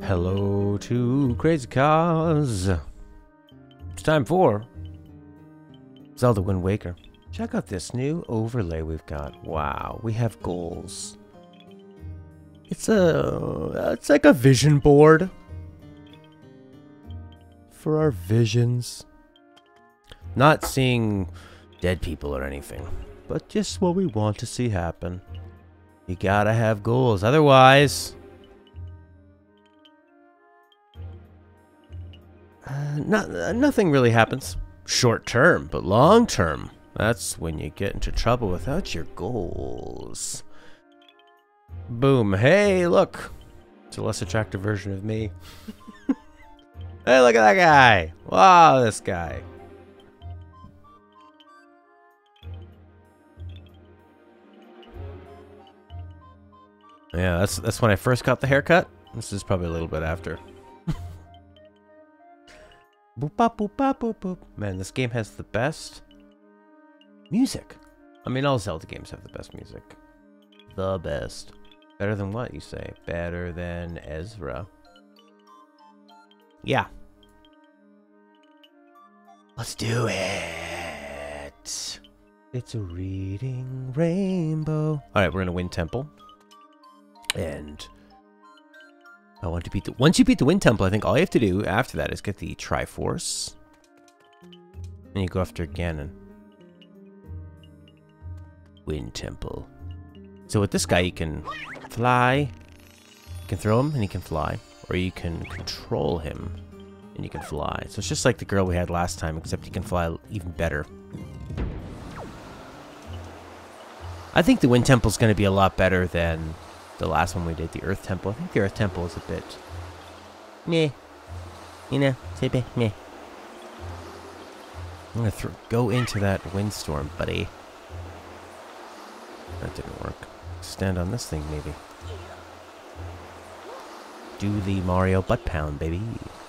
Hello to Crazy Cars. It's time for Zelda Wind Waker. Check out this new overlay we've got. Wow, we have goals. It's like a vision board for our visions. Not seeing dead people or anything, but just what we want to see happen. You gotta have goals, otherwise nothing really happens. Short term, but long term, that's when you get into trouble without your goals. Boom. Hey, look. It's a less attractive version of me. Hey, look at that guy. Wow, this guy. Yeah, that's when I first got the haircut. This is probably a little bit after. Boop, bop, boop, bop, boop, boop. Man, this game has the best music. I mean, all Zelda games have the best music. The best. Better than what, you say? Better than Ezra. Yeah. Let's do it. It's a reading rainbow. Alright, we're in a Wind Temple. And I want to beat the... Once you beat the Wind Temple, I think all you have to do after that is get the Triforce. And you go after Ganon. Wind Temple. So with this guy, you can fly, can throw him and he can fly, or you can control him and you can fly. So it's just like the girl we had last time, except he can fly even better. I think the Wind Temple's going to be a lot better than the last one we did, the Earth Temple. I think the Earth Temple is a bit meh. You know, it's a bit meh. I'm going to go into that windstorm, buddy. That didn't work. Stand on this thing, maybe. Do the Mario butt pound, baby.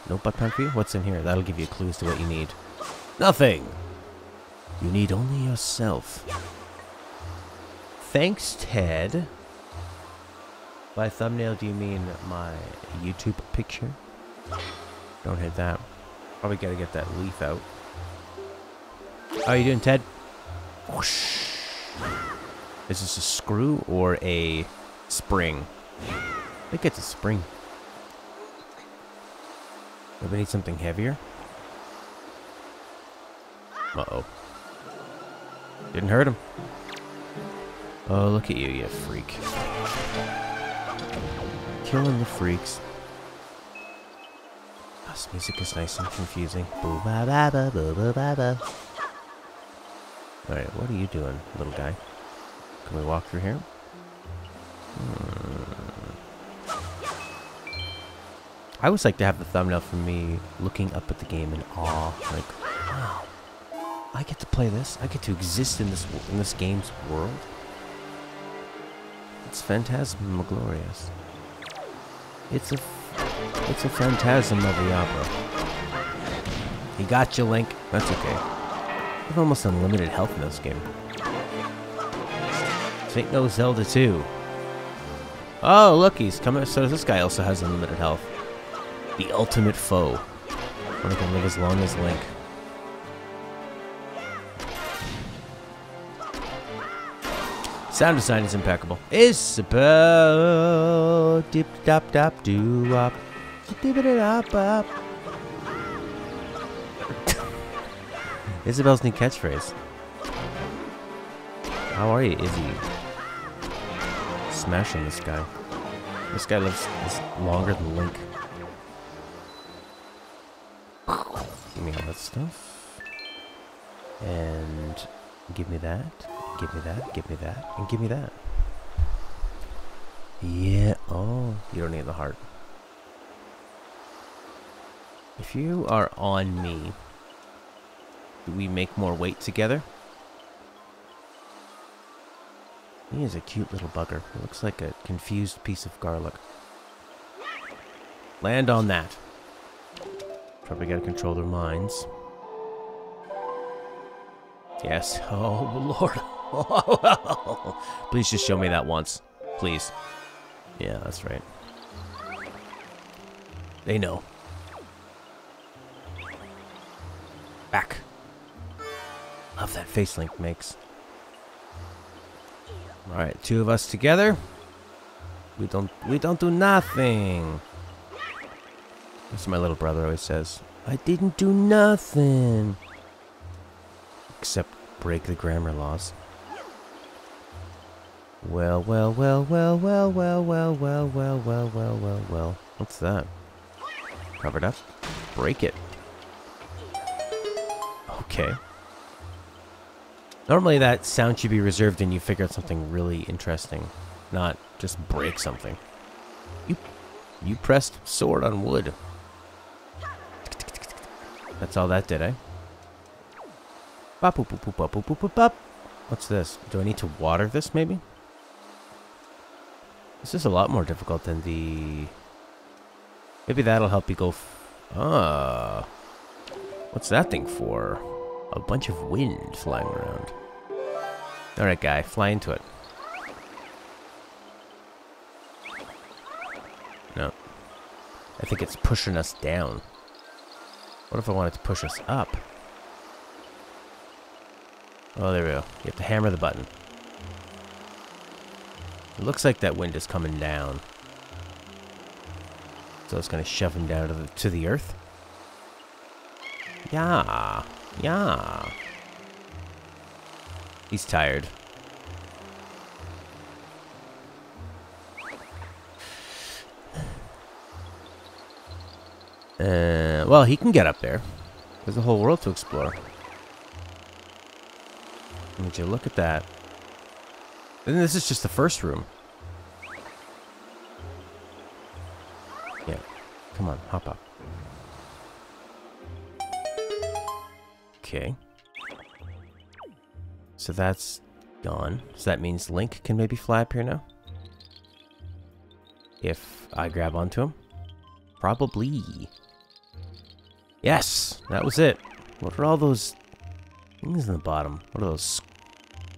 No butt pound for you? What's in here? That'll give you a clue as to what you need. Nothing! You need only yourself. Thanks, Ted. By thumbnail, do you mean my YouTube picture? Don't hit that. Probably gotta get that leaf out. How are you doing, Ted? Whoosh. Is this a screw or a spring? I think it's a spring. Maybe need something heavier? Uh-oh. Didn't hurt him. Oh, look at you, you freak. Killing the freaks. This music is nice and confusing. Alright, what are you doing, little guy? Can we walk through here? I always like to have the thumbnail for me looking up at the game in awe. Like, wow, I get to play this. I get to exist in this game's world. It's phantasmaglorious. It's a phantasm of the opera. He got you, Link. That's okay. I have almost unlimited health in this game. This ain't no Zelda 2. Oh, look, he's coming. So this guy also has unlimited health. The ultimate foe. One can live as long as Link. Sound design is impeccable. Isabel, dip dop dop doo wop, dip it up up. Isabel's new catchphrase. How are you, Izzy? Smashing this guy. This guy lives longer than Link. Give me all that stuff. And give me that. Give me that, give me that, and give me that. Yeah, oh, you don't need the heart. If you are on me, do we make more weight together? He is a cute little bugger. He looks like a confused piece of garlic. Land on that. Probably gotta control their minds. Yes. Oh, Lord. Please just show me that once. Please. Yeah, that's right. They know. Back. Love that face Link makes. Alright, two of us together. We don't do nothing. That's what my little brother always says. I didn't do nothing. Except break the grammar laws. Well, well, well, well, well, well, well, well, well, well, well, well, well. What's that? Covered up? Break it. Okay. Normally that sound should be reserved and you figure out something really interesting. Not just break something. You pressed sword on wood. That's all that did, eh? Bop, boop, boop, boop, bop, boop, boop, boop, bop. What's this? Do I need to water this, maybe? This is a lot more difficult than the... Maybe that'll help you go... What's that thing for? A bunch of wind flying around. Alright, guy. Fly into it. No. I think it's pushing us down. What if I wanted to push us up? Oh, there we go. You have to hammer the button. It looks like that wind is coming down. So it's going to shove him down to the earth. Yeah. Yeah. He's tired. Well, he can get up there. There's a whole world to explore. Would you look at that? And this is just the first room. Yeah. Come on, hop up. Okay. So that's gone. So that means Link can maybe fly up here now? If I grab onto him? Probably. Yes! That was it. What are all those things in the bottom? What are those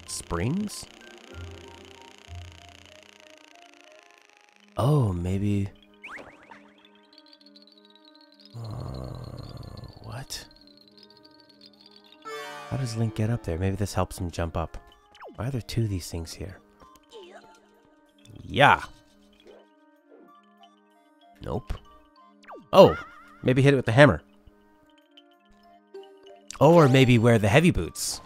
springs? Oh, maybe... what? How does Link get up there? Maybe this helps him jump up. Why are there two of these things here? Yeah! Nope. Oh! Maybe hit it with the hammer. Or maybe wear the heavy boots.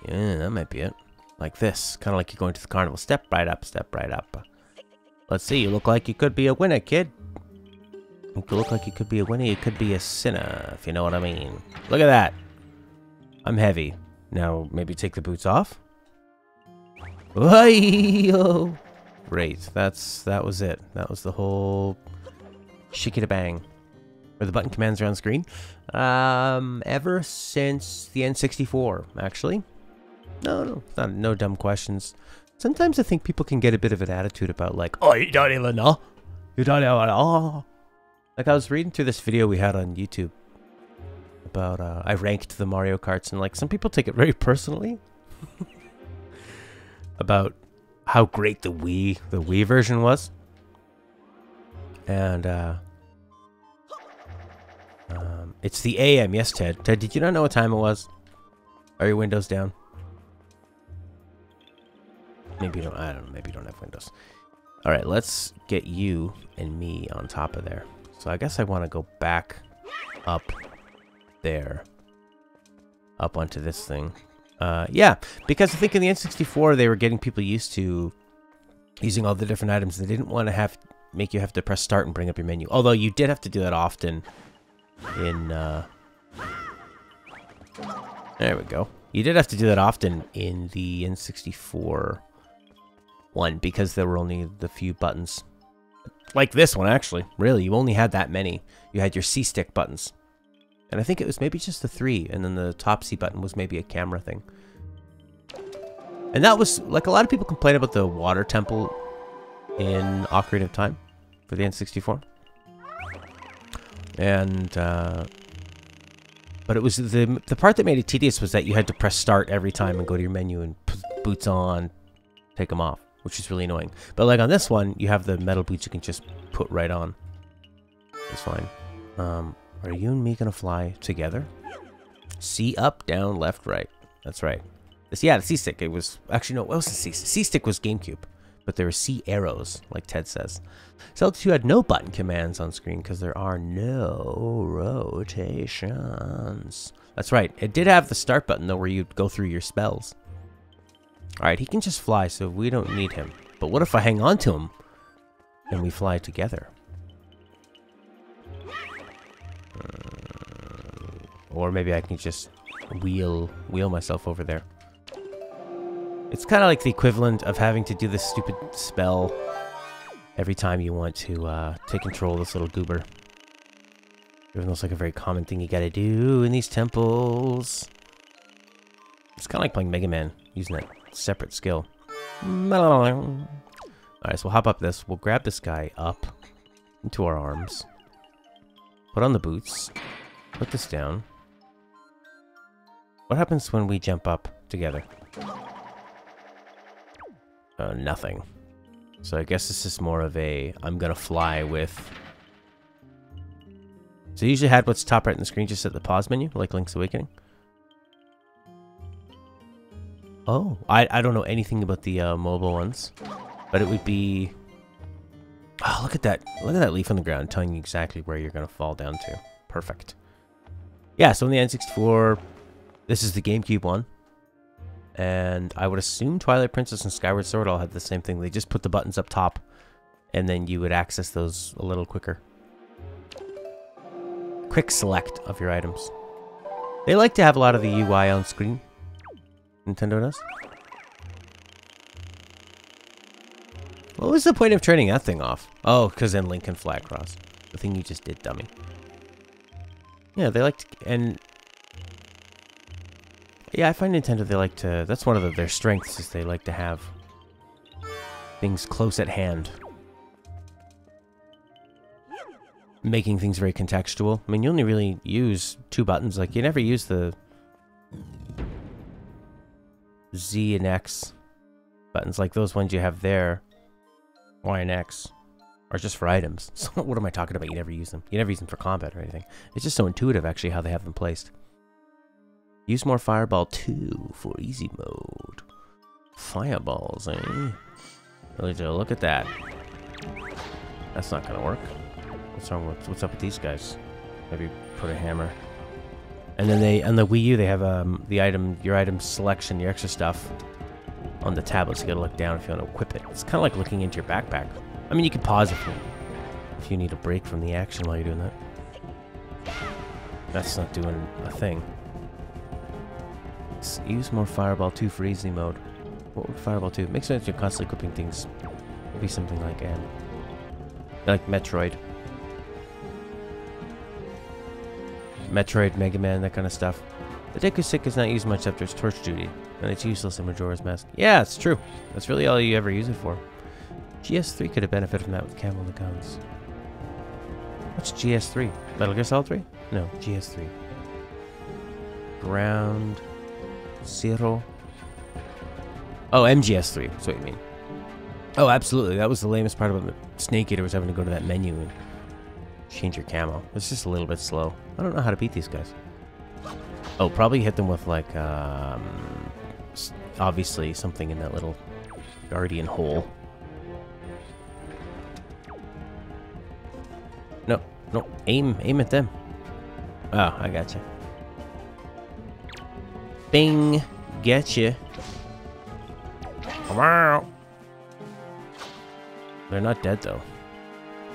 Yeah, that might be it. Like this. Kind of like you're going to the carnival. Step right up, step right up. Let's see, you look like you could be a winner, kid. You look like you could be a winner, you could be a sinner, if you know what I mean. Look at that. I'm heavy. Now, maybe take the boots off? Great, that was it. That was the whole shikita-bang. Are the button commands are on screen? Ever since the N64, actually. No, no dumb questions. Sometimes I think people can get a bit of an attitude about like, oh, you don't even know. You don't even know. Like I was reading through this video we had on YouTube about, I ranked the Mario Karts and like some people take it very personally. About how great the Wii version was. And, it's the AM, yes, Ted. Ted, did you not know what time it was? Are your windows down? Maybe you don't, I don't know, maybe you don't have windows. Alright, let's get you and me on top of there. So I guess I want to go back up there. Up onto this thing. Yeah, because I think in the N64 they were getting people used to using all the different items. They didn't want to make you have to press start and bring up your menu. Although you did have to do that often in, there we go. You did have to do that often in the N64 one because there were only the few buttons. Like this one, actually. Really, you only had that many. You had your C-stick buttons. And I think it was maybe just the 3, and then the top C button was maybe a camera thing. And that was, like, a lot of people complain about the water temple in Ocarina of Time for the N64. And, but it was the part that made it tedious was that you had to press start every time and go to your menu and put boots on, take them off, which is really annoying. But like on this one, you have the metal boots you can just put right on. It's fine. Are you and me gonna fly together? C up, down, left, right. That's right. Yeah, the C-stick. It was actually no. What was the C-stick? C-stick was GameCube, but there were C arrows, like Ted says. Zelda 2 had no button commands on screen because there are no rotations. That's right. It did have the start button though, where you'd go through your spells. All right, he can just fly, so we don't need him. But what if I hang on to him and we fly together? Or maybe I can just wheel myself over there. It's kind of like the equivalent of having to do this stupid spell every time you want to take control of this little goober. Even though it's like a very common thing you gotta do in these temples. It's kind of like playing Mega Man, using that separate skill. Alright, so we'll hop up this. We'll grab this guy up into our arms. Put on the boots. Put this down. What happens when we jump up together? Nothing. So I guess this is more of a I'm gonna fly with. So you usually had what's top right in the screen just at the pause menu, like Link's Awakening. Oh, I don't know anything about the mobile ones, but it would be. Oh, look at that! Look at that leaf on the ground, telling you exactly where you're gonna fall down to. Perfect. Yeah, so in the N64, this is the GameCube one. And I would assume Twilight Princess and Skyward Sword all had the same thing. They just put the buttons up top, and then you would access those a little quicker. quick select of your items. They like to have a lot of the UI on screen. Nintendo does. What was the point of turning that thing off? Oh, because then Link can fly across. The thing you just did, dummy. Yeah, they like to... And... Yeah, I find Nintendo, they like to... That's one of their strengths, is they like to have things close at hand. Making things very contextual. I mean, you only really use 2 buttons. Like, you never use the Z and X buttons. Like those ones you have there, Y and X, are just for items. So what am I talking about? You never use them. You never use them for combat or anything. It's just so intuitive, actually, how they have them placed. Use more Fireball 2 for easy mode. Fireballs, eh? Really do. Look at that. That's not gonna work. What's wrong with... What's up with these guys? Maybe put a hammer. And then they... On the Wii U, they have the item... Your item selection, your extra stuff on the tablets. You gotta look down if you want to equip it. It's kind of like looking into your backpack. I mean, you can pause if you need a break from the action while you're doing that. That's not doing a thing. Let's use more Fireball 2 for easy mode. What would Fireball 2? Makes sense you're constantly equipping things. Maybe something like Metroid. Metroid, Mega Man, that kind of stuff. The Deku Stick is not used much after its torch duty, and it's useless in Majora's Mask. Yeah, it's true. That's really all you ever use it for. GS3 could have benefited from that with Camel the Guns. What's GS3? Metal Gear Solid 3? No, GS3. Ground Zero. Oh, MGS3. That's what you mean. Oh, absolutely. That was the lamest part about Snake Eater, was having to go to that menu and change your camo. It's just a little bit slow. I don't know how to beat these guys. Oh, probably hit them with, like, obviously something in that little guardian hole. No, no, aim at them. Oh, I gotcha. Bing, getcha. They're not dead, though.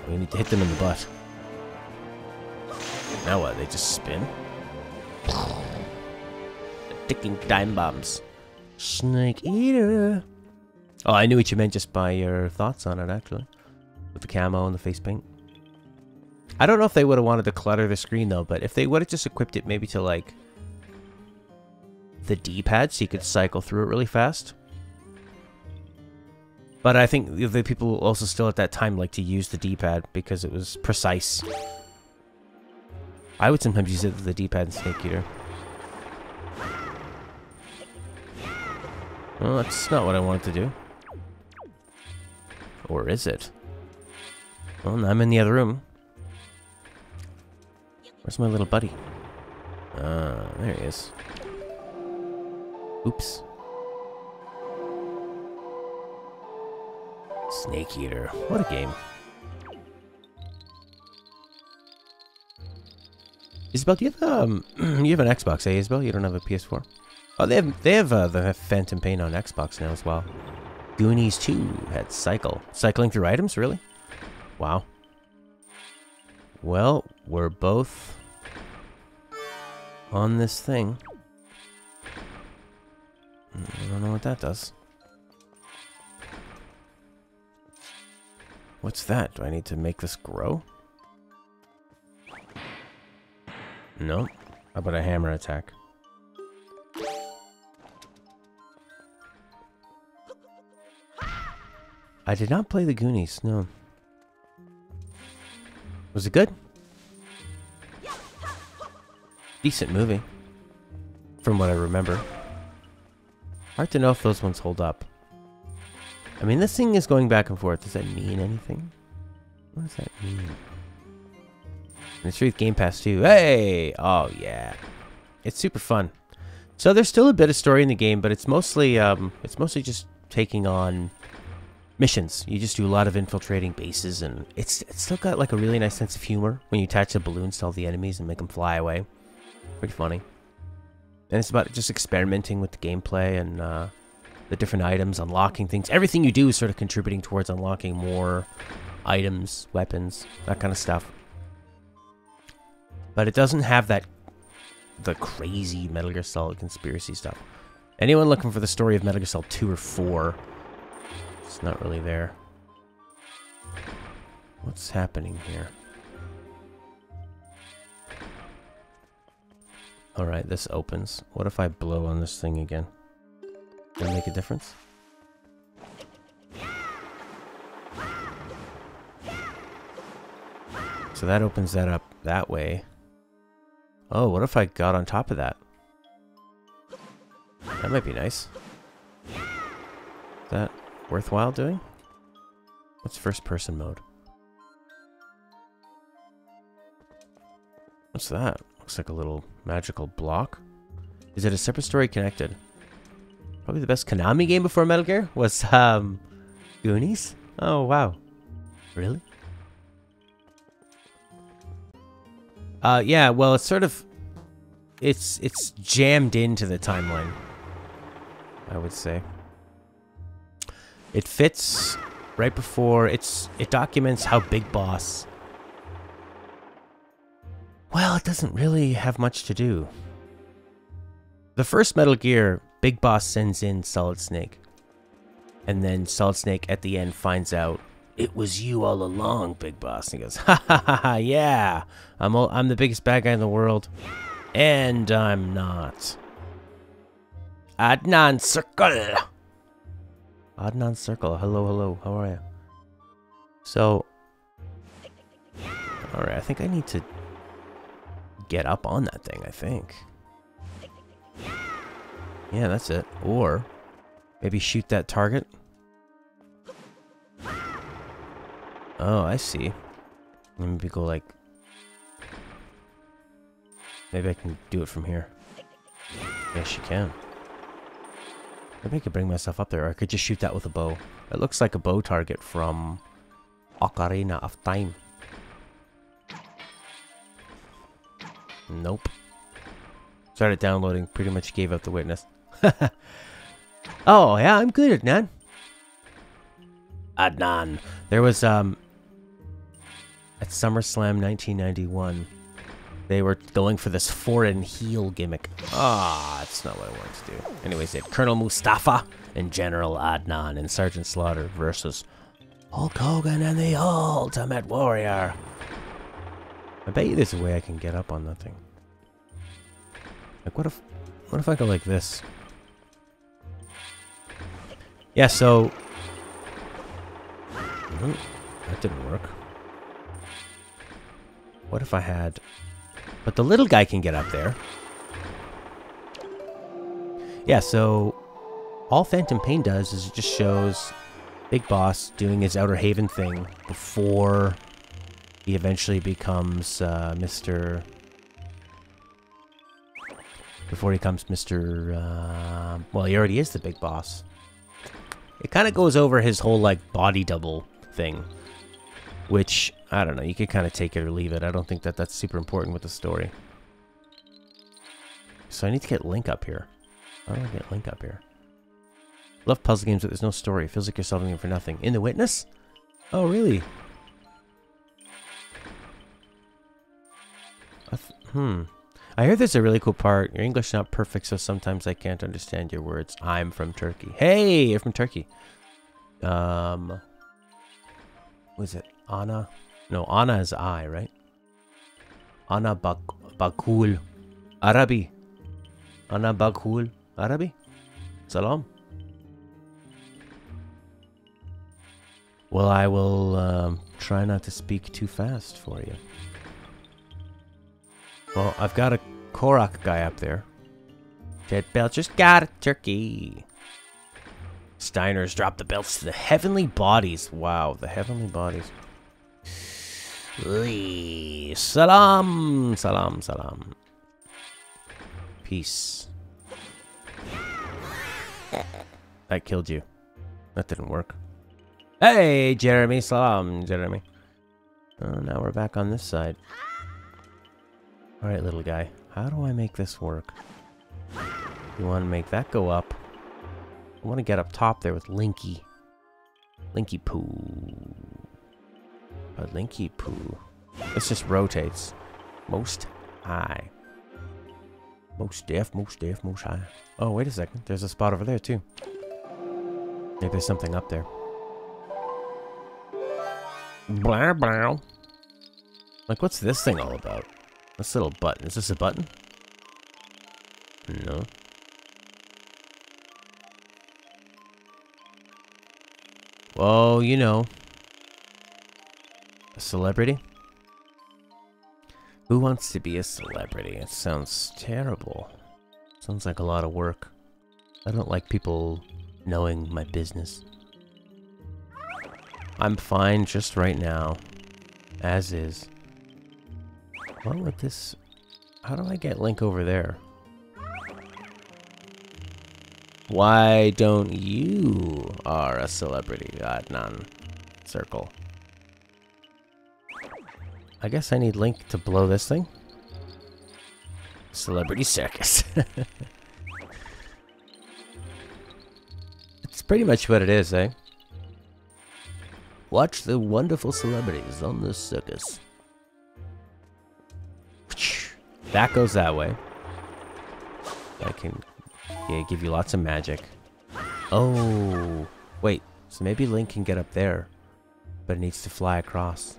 We need to hit them in the butt. Now what? They just spin? Ticking time bombs. Snake Eater. Oh, I knew what you meant just by your thoughts on it, actually. With the camo and the face paint. I don't know if they would have wanted to clutter the screen, though, but if they would have just equipped it maybe to, like, the D-pad so you could cycle through it really fast. But I think the people also still at that time like to use the D-pad because it was precise. I would sometimes use it with the D-pad in Snake Eater. Well, that's not what I wanted to do. Or is it? Well, I'm in the other room. Where's my little buddy? There he is. Oops. Snake Eater. What a game. Isabel, do you have you have an Xbox, eh, Isabel? You don't have a PS4? Oh, they have the Phantom Pain on Xbox now as well. Goonies 2 had cycling through items, really? Wow. Well, we're both on this thing. I don't know what that does. What's that? Do I need to make this grow? No. How about a hammer attack? I did not play the Goonies, no. Was it good? Decent movie. From what I remember. Hard to know if those ones hold up. I mean, this thing is going back and forth. Does that mean anything? What does that mean? And it's free with Game Pass too. Hey! Oh, yeah. It's super fun. So there's still a bit of story in the game, but it's mostly just taking on missions. You just do a lot of infiltrating bases, and it's still got like a really nice sense of humor when you attach the balloons to all the enemies and make them fly away. Pretty funny. And it's about just experimenting with the gameplay and the different items, unlocking things. Everything you do is sort of contributing towards unlocking more items, weapons, that kind of stuff. But it doesn't have the crazy Metal Gear Solid conspiracy stuff. Anyone looking for the story of Metal Gear Solid 2 or 4? It's not really there. What's happening here? Alright, this opens. What if I blow on this thing again? Does it make a difference? So that opens that up that way. Oh, what if I got on top of that? That might be nice. Is that worthwhile doing? What's first person mode? What's that? Looks like a little magical block. Is it a separate story connected? Probably the best Konami game before Metal Gear was Goonies? Oh wow. Really? Yeah, well, it's sort of it's jammed into the timeline, I would say. It fits right before it documents how Big Boss. Well, it doesn't really have much to do. The first Metal Gear, Big Boss sends in Solid Snake. And then Solid Snake at the end finds out, "It was you all along, Big Boss." And he goes, "Ha ha ha ha, yeah. I'm the biggest bad guy in the world. And I'm not." Adnan Circle. Adnan Circle. Hello, hello. How are you? So, alright, I think I need to get up on that thing, I think. Yeah, that's it. Or maybe shoot that target. Oh, I see. Maybe go like... Maybe I can do it from here. Yes, you can. Maybe I could bring myself up there, or I could just shoot that with a bow. It looks like a bow target from Ocarina of Time. Nope. Started downloading, pretty much gave up the witness. Oh, yeah, I'm good, Adnan. Adnan. There was, at SummerSlam 1991, they were going for this foreign heel gimmick. Ah, that's not what I wanted to do. Anyways, they had Colonel Mustafa and General Adnan and Sergeant Slaughter versus Hulk Hogan and the Ultimate Warrior. I bet you there's a way I can get up on that thing. Like, what if I go like this? Yeah, so... that didn't work. What if I had... But the little guy can get up there. Yeah, so... all Phantom Pain does is it just shows Big Boss doing his Outer Haven thing before he eventually becomes Mr... Before he becomes Mr... well, he already is the Big Boss. It kind of goes over his whole, like, body double thing. Which, I don't know, you could kind of take it or leave it. I don't think that that's super important with the story. So I need to get Link up here. How do I get Link up here? Love puzzle games, but there's no story. It feels like you're solving them for nothing. In The Witness? Oh, really? I heard there's a really cool part. Your English is not perfect, so sometimes I can't understand your words. I'm from Turkey. Hey, you're from Turkey. What is it? Ana? No, Ana is I, right? Ana Bakul Arabi. Ana Bakul Arabi. Salam. Well, I will try not to speak too fast for you. Well, I've got a Korok guy up there. Ted Belcher's got a turkey. Steiner's dropped the belts to the heavenly bodies. Wow, the heavenly bodies. Salam, salam, salam. Peace. I killed you. That didn't work. Hey, Jeremy. Salam, Jeremy. Oh, now we're back on this side. Alright, little guy. How do I make this work? You want to make that go up. I want to get up top there with Linky. Linky Poo. But Linky Poo. This just rotates. Most high. Most deaf, most high. Oh, wait a second. There's a spot over there, too. Maybe there's something up there. Blah, blah. Like, what's this thing all about? This little button. Is this a button? No. Well, you know. A celebrity? Who wants to be a celebrity? It sounds terrible. Sounds like a lot of work. I don't like people knowing my business. I'm fine just right now. As is. What would this... How do I get Link over there? Why don't you are a celebrity, Adnan? Circle. I guess I need Link to blow this thing. Celebrity circus. It's pretty much what it is, eh? Watch the wonderful celebrities on the circus. That goes that way. I can give you lots of magic. Oh, wait. So maybe Link can get up there, but it needs to fly across.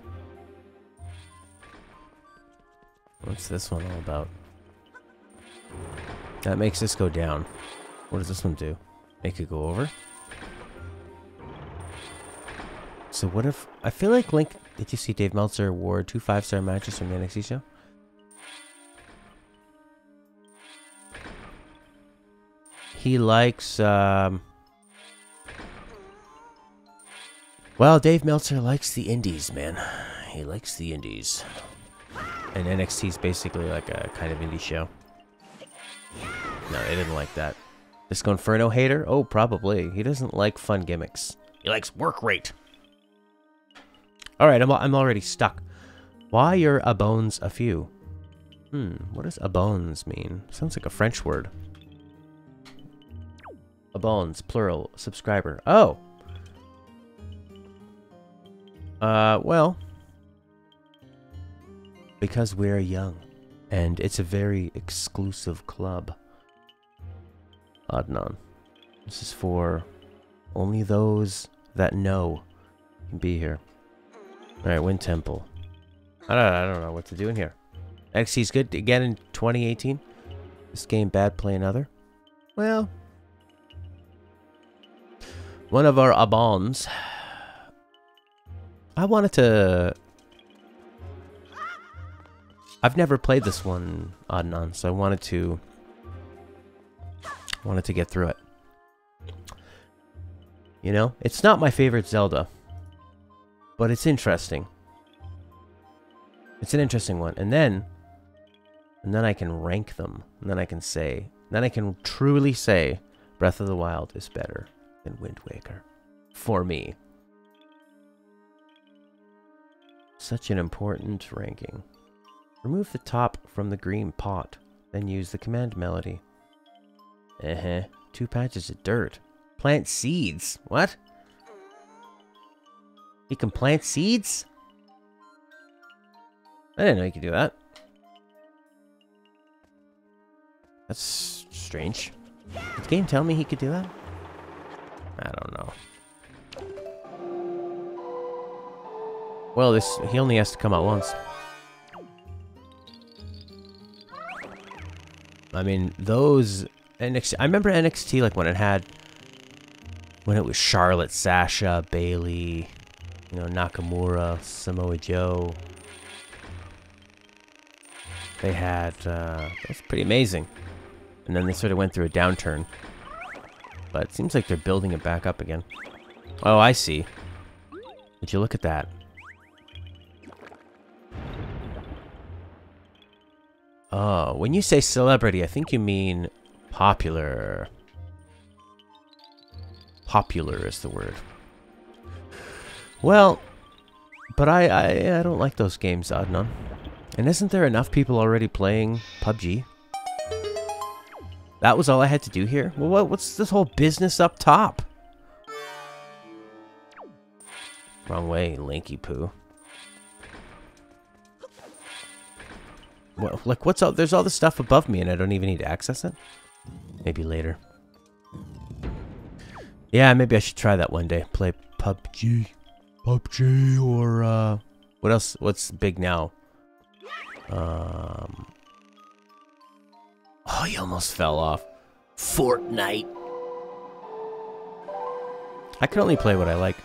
What's this one all about? That makes this go down. What does this one do? Make it go over? So what if... I feel like Link... Did you see Dave Meltzer award 2 5-star matches from the NXT show? He likes... Well, Dave Meltzer likes the indies, man. He likes the indies. And NXT is basically like a kind of indie show. No, they didn't like that. Disco Inferno hater? Oh, probably. He doesn't like fun gimmicks. He likes work rate. Alright, I'm already stuck. Why are a bones a few? What does a bones mean? Sounds like a French word. A bones, plural, subscriber. Oh! Well... Because we're young. And it's a very exclusive club. Adnan. This is for only those that know can be here. Alright, Wind Temple. I don't know what to do in here. XC's good again in 2018. This game bad, play another. Well, one of our Abons. I wanted to... I've never played this one, Adnan, so I wanted to get through it. You know, it's not my favorite Zelda, but it's interesting. It's an interesting one, and then I can rank them, and then I can truly say, Breath of the Wild is better than Wind Waker, for me. Such an important ranking. Remove the top from the green pot, then use the command melody. 2 patches of dirt. Plant seeds. What? You can plant seeds? I didn't know you could do that. That's strange. Did the game tell me he could do that? I don't know. Well, he only has to come out once. I mean, those NXT... I remember NXT, like, when it was Charlotte, Sasha, Bayley, you know, Nakamura, Samoa Joe. They had, that was pretty amazing. And then they sort of went through a downturn. But it seems like they're building it back up again. Oh, I see. Would you look at that? Oh, when you say celebrity, I think you mean popular. Popular is the word. Well, but I don't like those games, Adnan. And isn't there enough people already playing PUBG? That was all I had to do here? Well, what's this whole business up top? Wrong way, Linky Poo. What, like, what's up? There's all this stuff above me and I don't even need to access it? Maybe later. Yeah, maybe I should try that one day. Play PUBG. PUBG or, what else? What's big now? Oh, you almost fell off. Fortnite. I can only play what I like.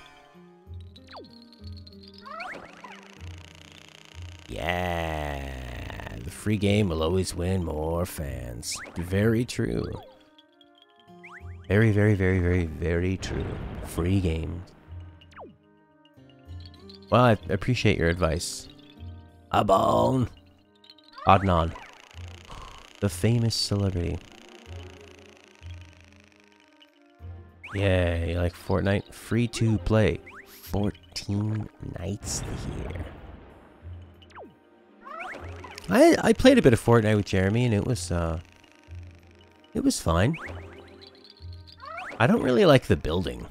Yeah, the free game will always win more fans. Very true. Very, very, very, very, very true. Free game. Well, I appreciate your advice. Abon. Adnan. The famous celebrity. Yeah, you like Fortnite? Free to play. 14 nights here. I played a bit of Fortnite with Jeremy and it was fine. I don't really like the building.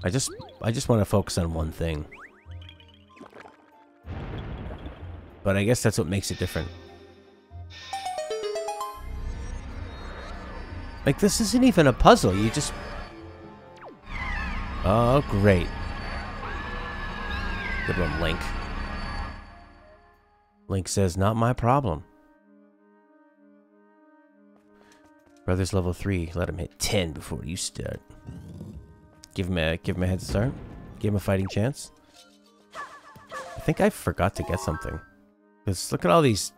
I just want to focus on one thing. But I guess that's what makes it different. Like, this isn't even a puzzle, you just... Oh, great. Good one, Link. Link says, not my problem. Brother's level 3. Let him hit 10 before you start. Give him a head start. Give him a fighting chance. I think I forgot to get something. Because look at all these.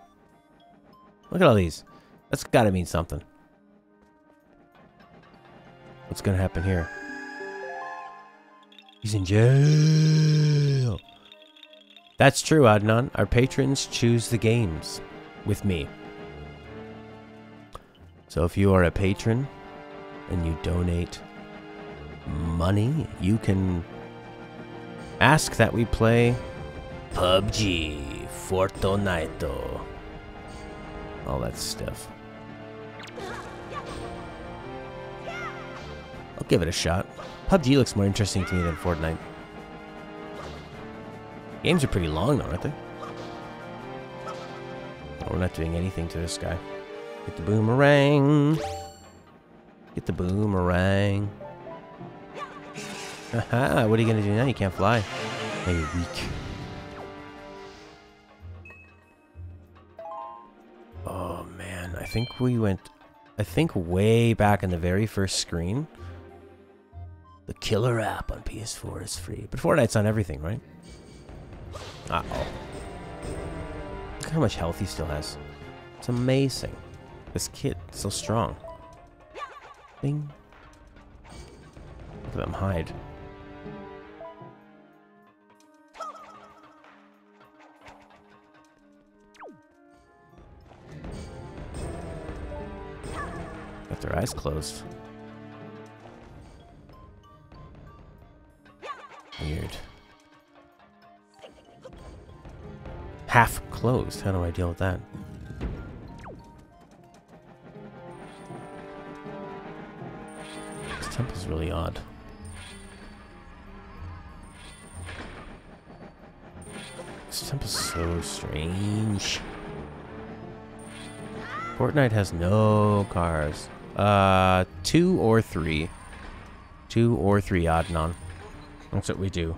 Look at all these. That's gotta mean something. What's gonna happen here? He's in jail. That's true, Adnan. Our patrons choose the games with me. So if you are a patron and you donate money, you can ask that we play PUBG, Fortnite, all that stuff. I'll give it a shot. PUBG looks more interesting to me than Fortnite. Games are pretty long though, aren't they? Oh, we're not doing anything to this guy. Get the boomerang. Get the boomerang. Haha, what are you gonna do now? You can't fly. Hey, you're weak. Oh man, I think we went... I think way back in the very first screen, the killer app on PS4 is free. But Fortnite's on everything, right? Uh-oh. Look how much health he still has. It's amazing. This kid is so strong. Bing. Look at them hide. Got their eyes closed. Weird. Half closed. How do I deal with that? This temple's really odd. This temple's so strange. Fortnite has no cars. 2 or 3. 2 or 3, Adnan. That's what we do.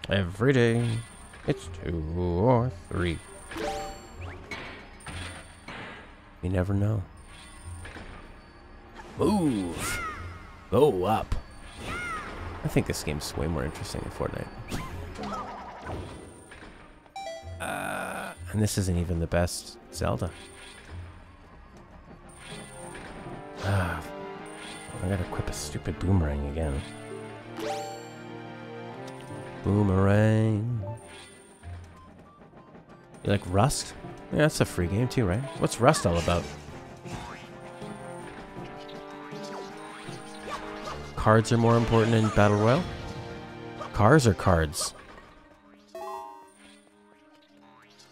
Every day. It's 2 or 3. You never know. Move! Go up! I think this game's way more interesting than Fortnite. And this isn't even the best Zelda. I gotta equip a stupid boomerang again. Boomerang. You like Rust? Yeah, that's a free game too, right? What's Rust all about? Cards are more important in Battle Royale? Cars or cards?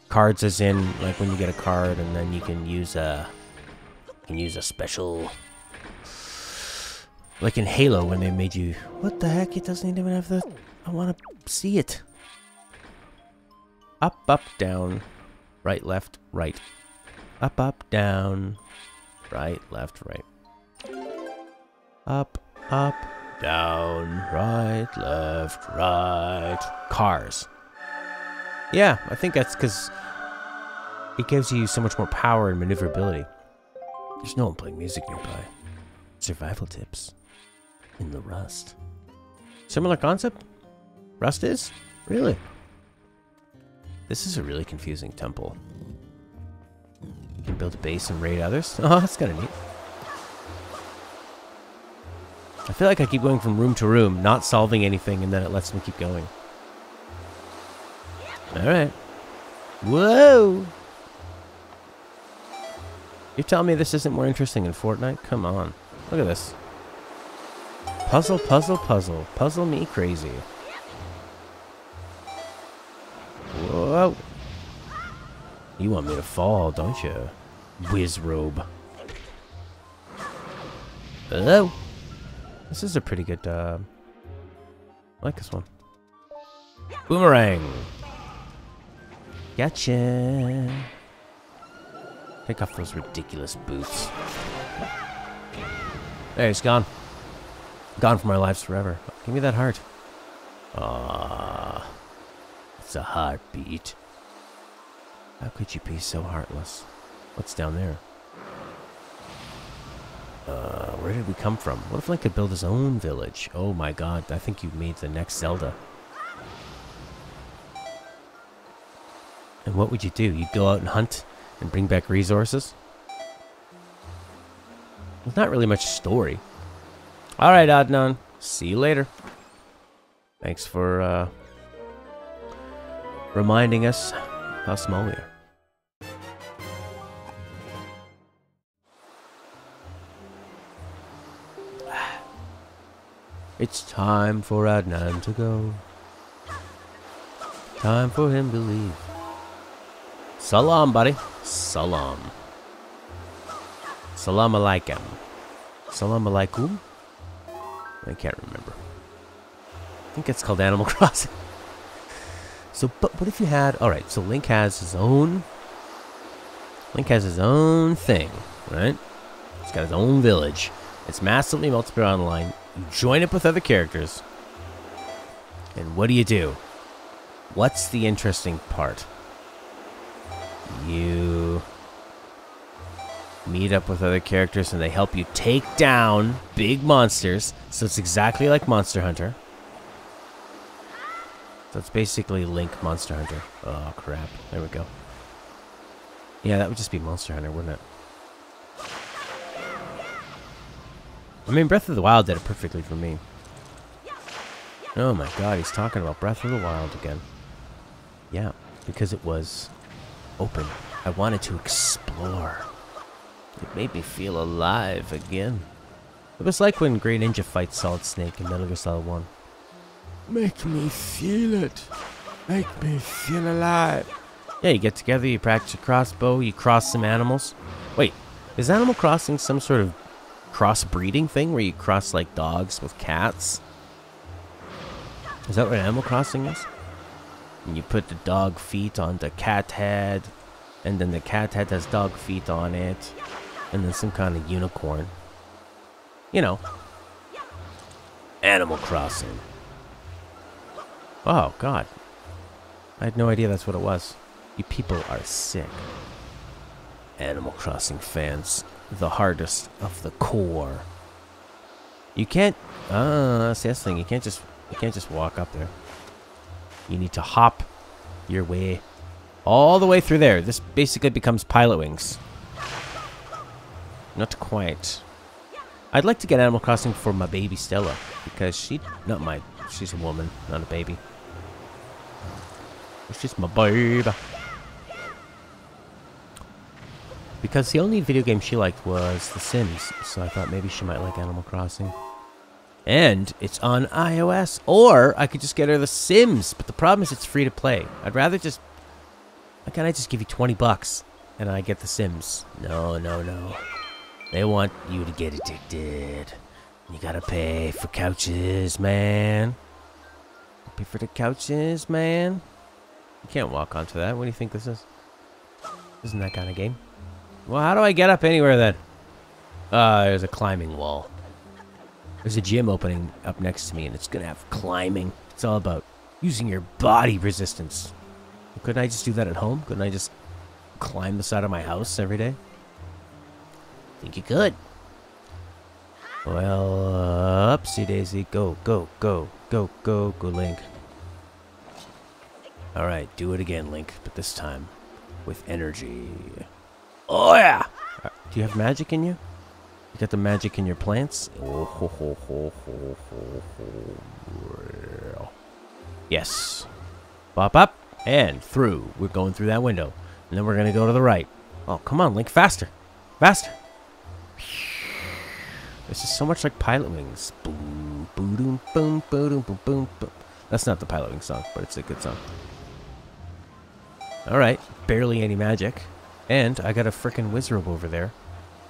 Cards as in, like when you get a card and then you can use a special... Like in Halo when they made you... What the heck? It doesn't even have the... I want to see it. Up, up, down. Right, left, right. Up, up, down. Right, left, right. Up, up, down, right, left, right. Cars. Yeah, I think that's because it gives you so much more power and maneuverability. There's no one playing music nearby. Survival tips. In the Rust. Similar concept? Rust is? Really? This is a really confusing temple. You can build a base and raid others? Oh, that's kind of neat. I feel like I keep going from room to room, not solving anything, and then it lets me keep going. Alright. Whoa! You're telling me this isn't more interesting in Fortnite? Come on. Look at this. Puzzle, puzzle, puzzle. Puzzle me crazy. Whoa. You want me to fall, don't you? Whizrobe. Hello? This is a pretty good, I like this one. Boomerang. Gotcha. Take off those ridiculous boots. There, he's gone. Gone from our lives forever. Give me that heart. Ah, it's a heartbeat. How could you be so heartless? What's down there? Where did we come from? What if Link could build his own village? Oh my god, I think you made the next Zelda. And what would you do? You'd go out and hunt and bring back resources? There's not really much story. Alright, Adnan. See you later. Thanks for reminding us how small we are. It's time for Adnan to go. Time for him to leave. Salam, buddy. Salam. Salam alaikum. Salam alaikum? I can't remember. I think it's called Animal Crossing. So, but what if you had... Alright, so Link has his own... Link has his own thing, right? He's got his own village. It's massively multiplayer online. You join up with other characters. And what do? What's the interesting part? You meet up with other characters and they help you take down big monsters. So it's exactly like Monster Hunter. So it's basically Link Monster Hunter. Oh crap. There we go. Yeah, that would just be Monster Hunter, wouldn't it? I mean, Breath of the Wild did it perfectly for me. Oh my god, he's talking about Breath of the Wild again. Yeah, because it was open. I wanted to explore. It made me feel alive again. It was like when Great Ninja fights Solid Snake in Metal Gear Solid 1. Make me feel it. Make me feel alive. Yeah, you get together, you practice your crossbow, you cross some animals. Wait, is Animal Crossing some sort of crossbreeding thing where you cross like dogs with cats? Is that what Animal Crossing is? And you put the dog feet on the cat head, and then the cat head has dog feet on it, and then some kind of unicorn. You know. Animal Crossing. Oh, God. I had no idea that's what it was. You people are sick. Animal Crossing fans. The hardest of the core. You can't... that's the thing. You can't just walk up there. You need to hop your way all the way through there. This basically becomes Pilot Wings. Not quite. I'd like to get Animal Crossing for my baby Stella. Because she's a woman, not a baby. She's my baby. Because the only video game she liked was The Sims. So I thought maybe she might like Animal Crossing. And it's on iOS. Or I could just get her The Sims. But the problem is it's free to play. I'd rather just... Why can't I just give you 20 bucks and I get The Sims? No, no, no. They want you to get addicted. You gotta pay for couches, man. Pay for the couches, man. You can't walk onto that. What do you think this is? Isn't that kind of game? Well, how do I get up anywhere then? There's a climbing wall. There's a gym opening up next to me, and it's gonna have climbing. It's all about using your body resistance. Couldn't I just do that at home? Couldn't I just climb the side of my house every day? Think you could. Well, upsy daisy. Go, go, go, go, go, go, Link. Alright, do it again, Link, but this time with energy. Oh, yeah! Do you have magic in you? You got the magic in your plants? Oh, ho, ho, ho, ho, ho, ho. Yes. Pop up and through. We're going through that window. And then we're going to go to the right. Oh, come on, Link. Faster. Faster. This is so much like Pilot Wings. Boom, boom, boom, boom, boom, boom, boom. That's not the Pilot Wings song, but it's a good song. Alright. Barely any magic. And I got a frickin' Wizrobe over there,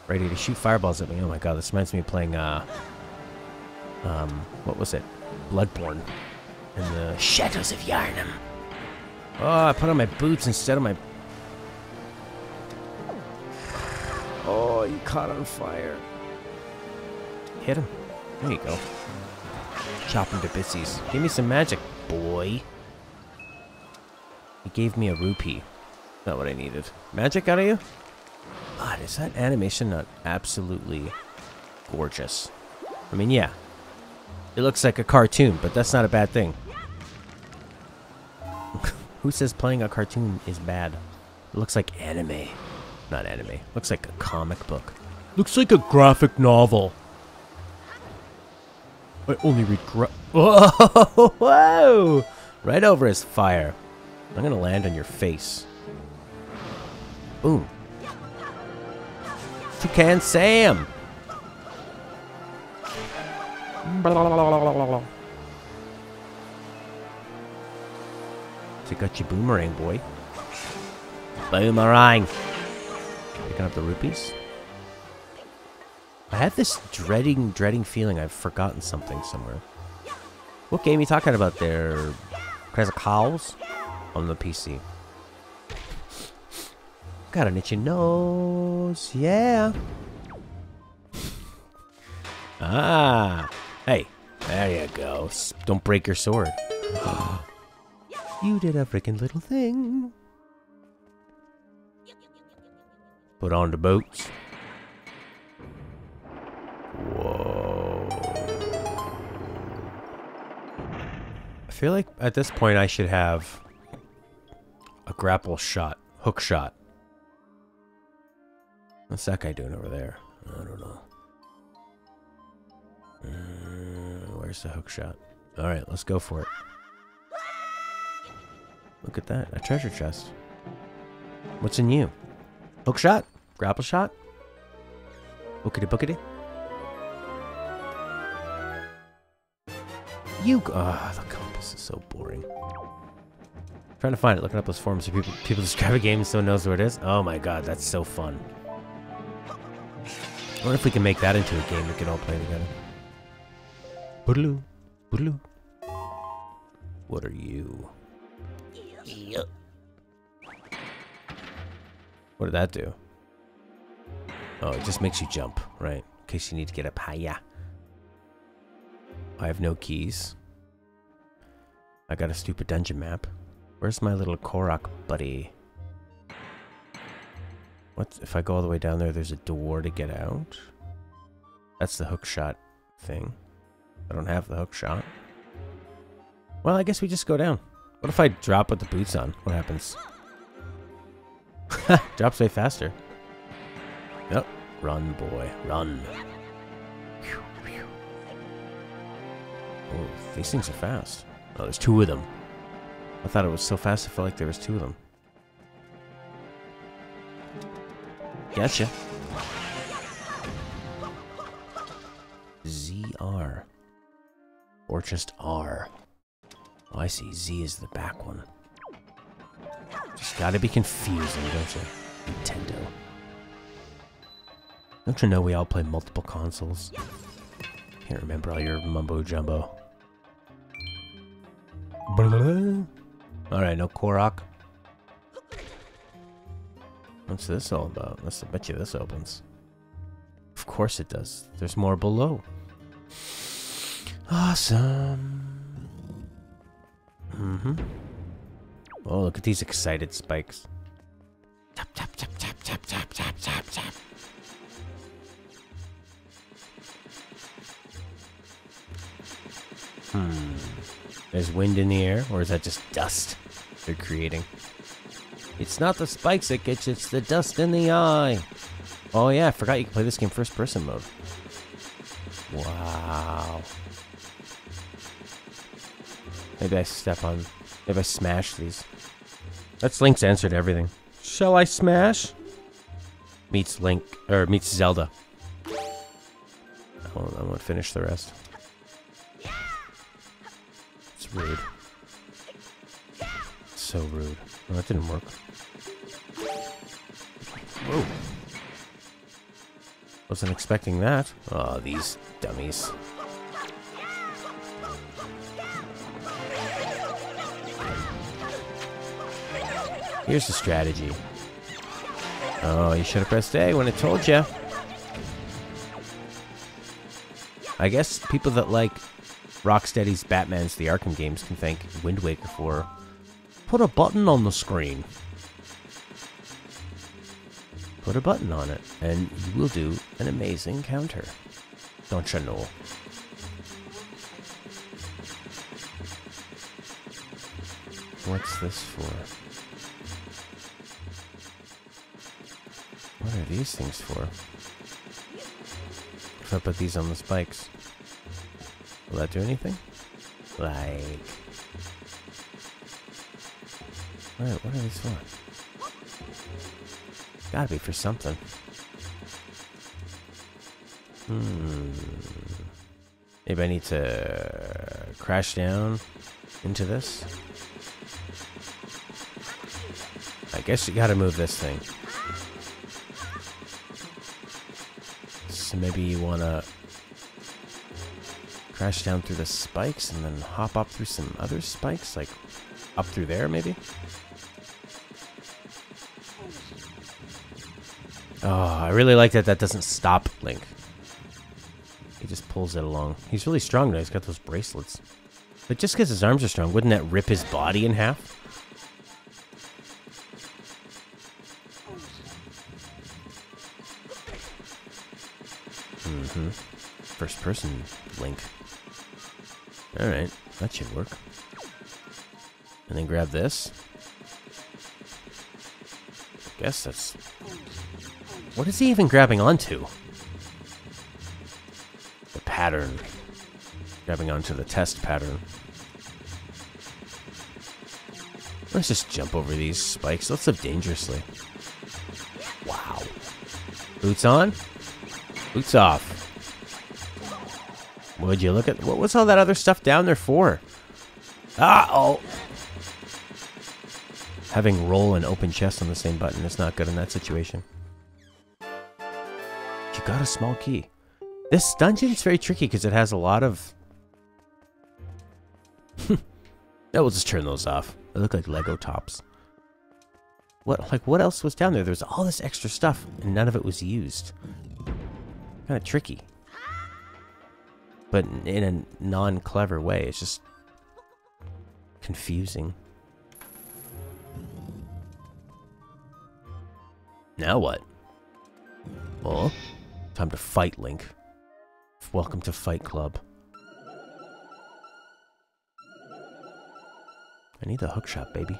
ready to shoot fireballs at me. Oh my god, this reminds me of playing, what was it? Bloodborne. In the Shadows of Yharnam. Oh, I put on my boots instead of my... Oh, you caught on fire. Hit him. There you go. Chop him to bitsies. Give me some magic, boy. He gave me a rupee. Not what I needed. Magic out of you? God, is that animation not absolutely gorgeous? I mean, yeah. It looks like a cartoon, but that's not a bad thing. Who says playing a cartoon is bad? It looks like anime. Not anime. Looks like a comic book. Looks like a graphic novel. I only read Whoa! Whoa! Right over his fire. I'm gonna land on your face. Boom. Toucan Sam! So you got your boomerang, boy. Boomerang! Picking up the rupees. I had this dreading feeling I've forgotten something somewhere. What game are you talking about there? Crazy Cows? On the PC. Got an itchy nose. Yeah. Ah. Hey. There you go. Don't break your sword. You did a freaking little thing. Put on the boots. Whoa. I feel like at this point I should have a grapple shot. Hook shot. What's that guy doing over there? I don't know. Where's the hook shot? Alright, let's go for it. Look at that. A treasure chest. What's in you? Hook shot? Grapple shot? Bookity bookity? The compass is so boring. Trying to find it. Looking up those forums of people describe a game and still knows where it is. Oh my god, that's so fun. I wonder if we can make that into a game we can all play together. Boodaloo. Boodaloo. What are you? What did that do? Oh, it just makes you jump, right? In case you need to get up higher. I have no keys. I got a stupid dungeon map. Where's my little Korok buddy? What if I go all the way down there? There's a door to get out. That's the hook shot thing. I don't have the hook shot. Well, I guess we just go down. What if I drop with the boots on? What happens? Drops way faster. Yep. Run, boy. Run. Oh, these things are fast. Oh, there's two of them. I thought it was so fast I felt like there was two of them. Gotcha. ZR. Or just R. Oh, I see. Z is the back one. Just gotta be confusing, don't you? Nintendo. Don't you know we all play multiple consoles? Can't remember all your mumbo jumbo. Alright, no Korok. What's this all about? I bet you this opens. Of course it does. There's more below. Awesome. Oh, look at these excited spikes. Tap, tap, tap, tap, tap, tap, tap, tap, tap. There's wind in the air, or is that just dust they're creating? It's not the spikes that get you, it's the dust in the eye. Oh yeah, I forgot you can play this game first person mode. Wow. Maybe I smash these. That's Link's answer to everything. Shall I smash? Meets Zelda. I'm gonna finish the rest. It's rude. So rude. Oh, that didn't work. Whoa. Wasn't expecting that. Oh, these dummies. Here's the strategy. Oh, you should have pressed A when it told you. I guess people that like Rocksteady's Batman's the Arkham games can thank Wind Waker for put a button on the screen. Put a button on it, and you will do an amazing counter. Don't you know? What's this for? What are these things for? If I put these on the spikes, will that do anything? Like... Alright, what are these for? Gotta be for something. Maybe I need to crash down into this. I guess you gotta move this thing. So maybe you wanna crash down through the spikes and then hop up through some other spikes, like up through there maybe? Oh, I really like that doesn't stop Link. He just pulls it along. He's really strong now. He's got those bracelets. But just because his arms are strong, wouldn't that rip his body in half? First person Link. Alright, that should work. And then grab this. I guess that's... What is he even grabbing onto? The pattern. Grabbing onto the test pattern. Let's just jump over these spikes. Let's live dangerously. Wow. Boots on? Boots off. Would you look at... What was all that other stuff down there for? Ah, oh. Having roll and open chest on the same button is not good in that situation. You got a small key. This dungeon's very tricky because it has a lot of... No, we'll just turn those off. They look like Lego tops. What else was down there? There was all this extra stuff, and none of it was used. Kind of tricky. But in a non-clever way. It's just... confusing. Now what? Well... Time to fight, Link. Welcome to Fight Club. I need the hookshot, baby.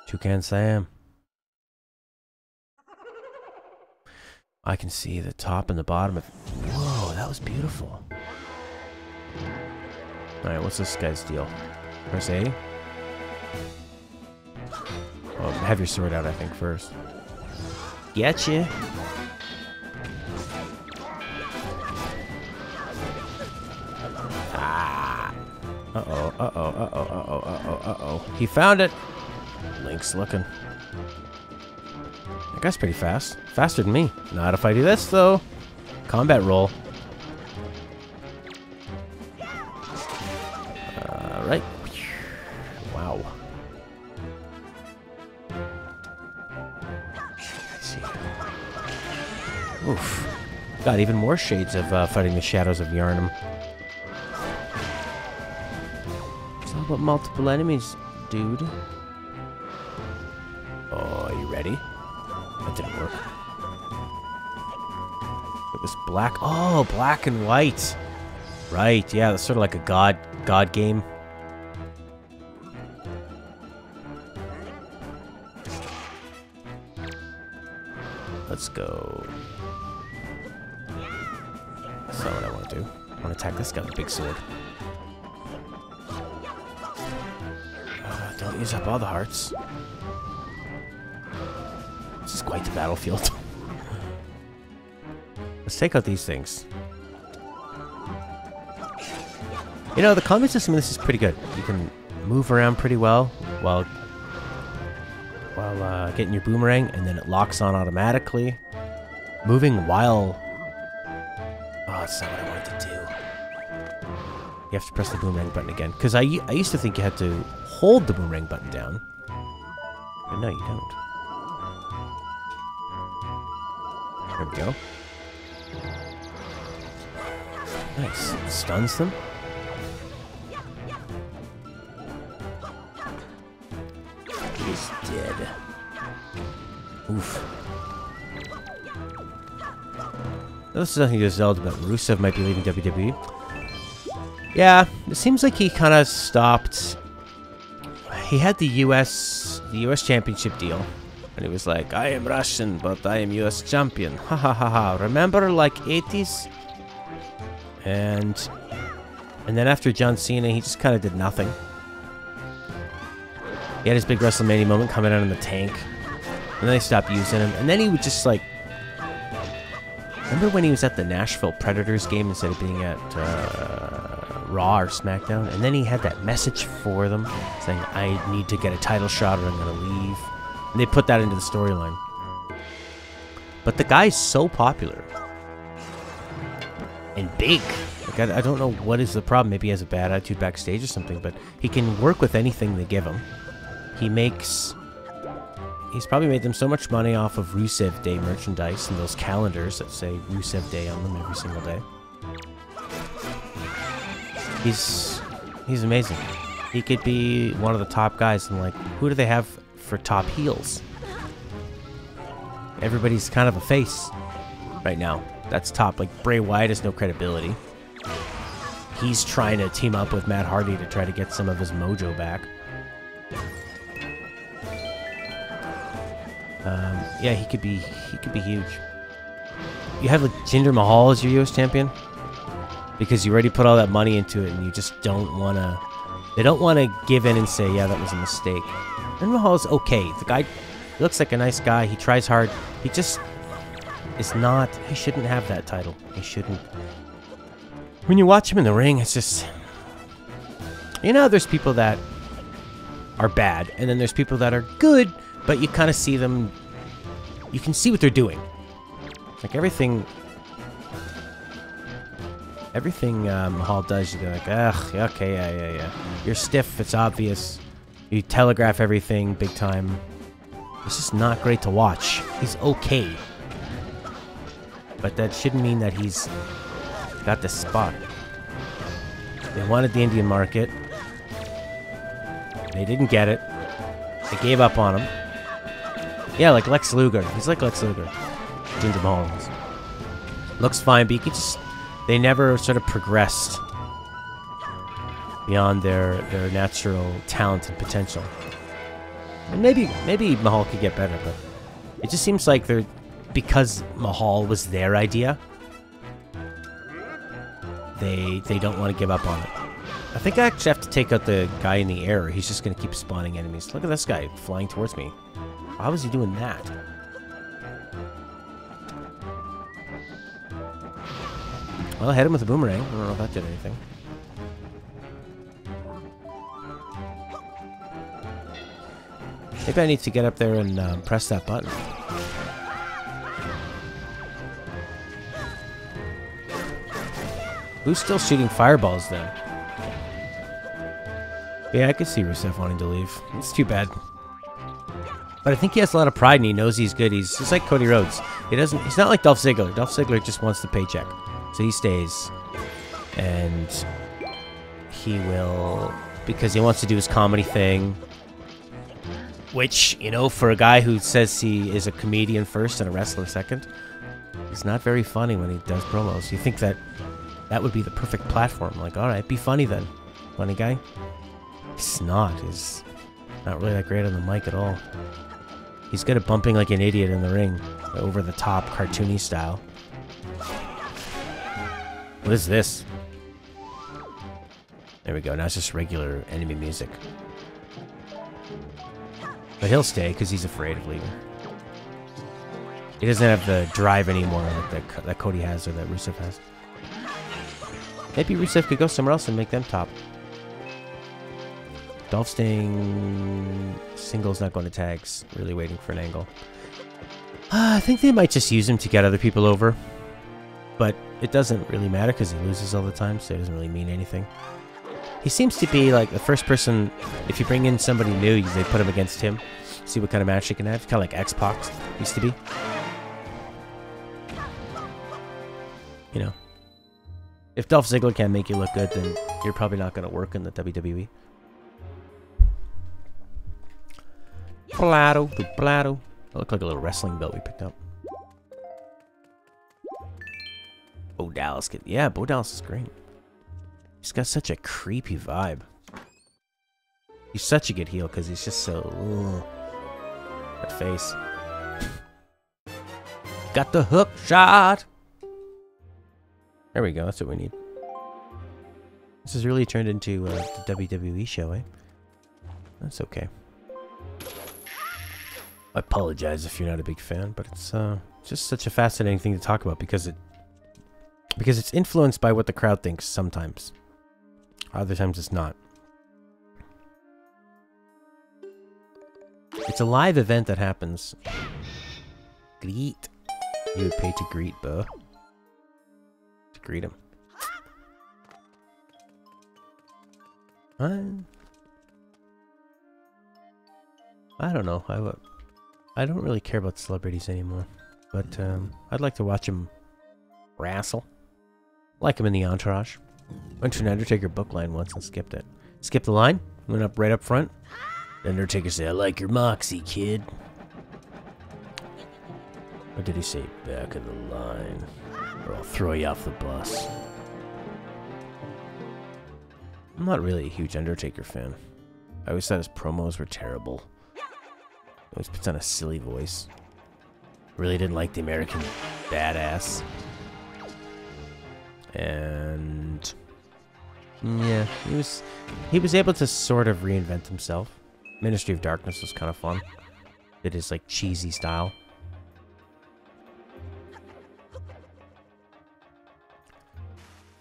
Toucan Sam. I can see the top and the bottom of... Whoa, that was beautiful. Alright, what's this guy's deal? Press A? Oh, have your sword out, I think, first. Getcha. Uh-oh, uh-oh, uh-oh, uh-oh, uh-oh, uh-oh. He found it! Link's looking. That guy's pretty fast. Faster than me. Not if I do this, though. Combat roll. Alright. Wow. Oof. Got even more shades of fighting the shadows of Yharnam. It's all about multiple enemies, dude. Oh, are you ready? That didn't work. It was black. Oh, black and white. Right, yeah, that's sort of like a god game. Let's go. That's not what I want to do. I want to attack this guy with a big sword. Don't use up all the hearts. This is quite the battlefield. Let's take out these things. You know, the combat system in this is pretty good. You can move around pretty well while getting your boomerang, and then it locks on automatically. Moving while... Oh, that's not what I wanted to do. You have to press the boomerang button again. Because I used to think you had to hold the boomerang button down. But no, you don't. There we go. Nice. Stuns them. He's dead. Oof. This is nothing to do with Zelda, but Rusev might be leaving WWE. Yeah, it seems like he kind of stopped. He had the US Championship deal, and he was like, "I am Russian, but I am US champion." Ha ha ha ha. Remember, like 80s? And then after John Cena, he just kind of did nothing. He had his big WrestleMania moment coming out in the tank. And then they stopped using him. And then he would just like... Remember when he was at the Nashville Predators game instead of being at Raw or SmackDown? And then he had that message for them saying, "I need to get a title shot or I'm going to leave." And they put that into the storyline. But the guy's so popular. And big. Like, I don't know what is the problem. Maybe he has a bad attitude backstage or something. But he can work with anything they give him. He's probably made them so much money off of Rusev Day merchandise and those calendars that say Rusev Day on them every single day. He's amazing. He could be one of the top guys. And like, who do they have for top heels? Everybody's kind of a face right now. That's top. Like, Bray Wyatt has no credibility. He's trying to team up with Matt Hardy to try to get some of his mojo back. Yeah, he could be huge. You have like Jinder Mahal as your US champion because you already put all that money into it, and you just don't want to. They don't want to give in and say, "Yeah, that was a mistake." Jinder Mahal is okay. The guy looks like a nice guy. He tries hard. He just is not. He shouldn't have that title. He shouldn't. When you watch him in the ring, it's just, you know, there's people that are bad, and then there's people that are good. But you kind of see them, you can see what they're doing. It's like everything Mahal does, you're like, ugh, okay, yeah. You're stiff, it's obvious. You telegraph everything big time. It's just not great to watch. He's okay. But that shouldn't mean that he's got the spot. They wanted the Indian market. They didn't get it. They gave up on him. Yeah, like Lex Luger. He's like Lex Luger. Jinder Mahal is. Looks fine, but you can just... They never sort of progressed beyond their natural talent and potential. And maybe Mahal could get better, but it just seems like they're... Because Mahal was their idea, they don't want to give up on it. I think I actually have to take out the guy in the air. He's just going to keep spawning enemies. Look at this guy flying towards me. Why was he doing that? Well, I hit him with a boomerang. I don't know if that did anything. Maybe I need to get up there and press that button. Who's still shooting fireballs then? Yeah, I could see Rusev wanting to leave. It's too bad. But I think he has a lot of pride and he knows he's good. He's just like Cody Rhodes. He doesn't. He's not like Dolph Ziggler. Dolph Ziggler just wants the paycheck, so he stays, and he will because he wants to do his comedy thing. Which, you know, for a guy who says he is a comedian first and a wrestler second, he's not very funny when he does promos. You think that would be the perfect platform. Like, all right, be funny then, funny guy. He's not. He's not really that great on the mic at all. He's good at bumping like an idiot in the ring, over the top, cartoony style. What is this? There we go. Now it's just regular enemy music. But he'll stay because he's afraid of leaving. He doesn't have the drive anymore that Cody has or that Rusev has. Maybe Rusev could go somewhere else and make them top. Dolph staying singles, not going to tags. Really waiting for an angle. I think they might just use him to get other people over. But it doesn't really matter because he loses all the time, so it doesn't really mean anything. He seems to be like the first person, if you bring in somebody new, they put him against him. See what kind of match he can have. Kind of like X-Pac used to be. You know. If Dolph Ziggler can't make you look good, then you're probably not going to work in the WWE. Plato, plato. That looked like a little wrestling belt we picked up. Bo Dallas. Yeah, Bo Dallas is great. He's got such a creepy vibe. He's such a good heel because he's just so... that face. Got the hook shot! There we go, that's what we need. This has really turned into the WWE show, eh? That's okay. I apologize if you're not a big fan, but it's just such a fascinating thing to talk about because it's influenced by what the crowd thinks sometimes. Other times it's not. It's a live event that happens. Greet. You would pay to greet, Bo. To greet him. I don't know. I don't really care about celebrities anymore. But I'd like to watch him wrestle. Like him in the Entourage. Went to an Undertaker book line once and skipped it. Skipped the line, went up right up front. The Undertaker said, "I like your moxie, kid." What did he say? "Back of the line, or I'll throw you off the bus." I'm not really a huge Undertaker fan. I always thought his promos were terrible. He always puts on a silly voice. Really didn't like the American Badass. And yeah, he was able to sort of reinvent himself. Ministry of Darkness was kind of fun. Did his like cheesy style.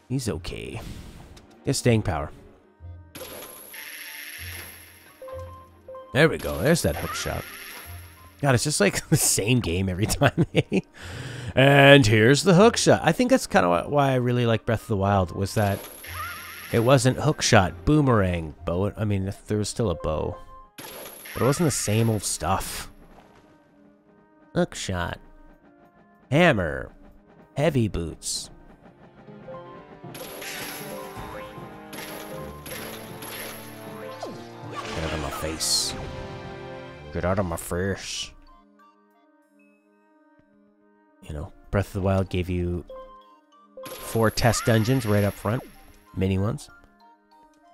He's okay. He has staying power. There we go. There's that hook shot. God, it's just like the same game every time. And here's the hook shot. I think that's kind of why I really like Breath of the Wild, was that it wasn't hook shot, boomerang, bow. I mean, there was still a bow. But it wasn't the same old stuff. Hook shot. Hammer. Heavy boots. Get out of my face. Get out of my face. You know, Breath of the Wild gave you 4 test dungeons right up front. Mini ones.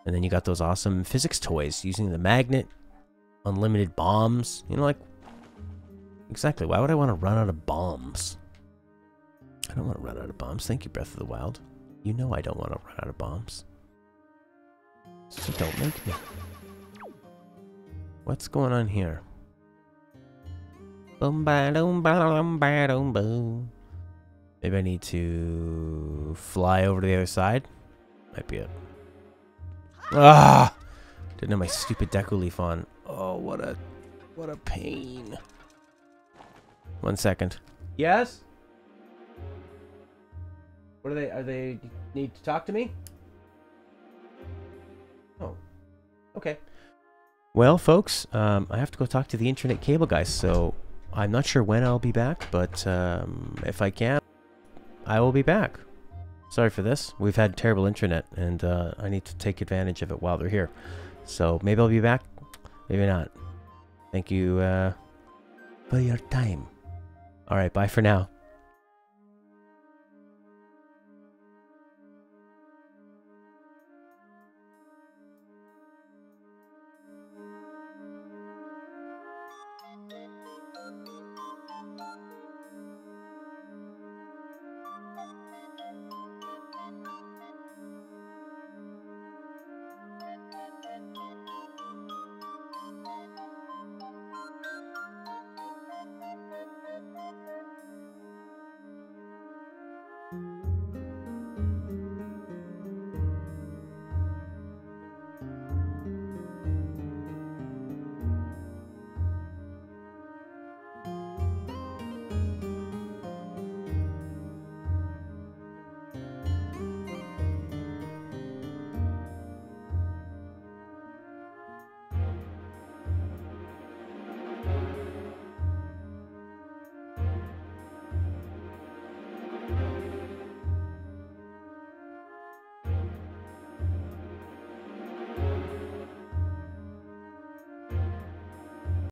And then you got those awesome physics toys using the magnet. Unlimited bombs. You know, like... Exactly. Why would I want to run out of bombs? I don't want to run out of bombs. Thank you, Breath of the Wild. You know I don't want to run out of bombs. So don't make me. What's going on here? Maybe I need to fly over to the other side. Might be it. Ah! Didn't have my stupid Deku Leaf on. Oh, what a pain. 1 second. Yes? What are they need to talk to me? Oh. Okay. Well, folks, I have to go talk to the internet cable guys, so I'm not sure when I'll be back, but if I can, I will be back. Sorry for this. We've had terrible internet, and I need to take advantage of it while they're here. So maybe I'll be back, maybe not. Thank you for your time. Alright, bye for now.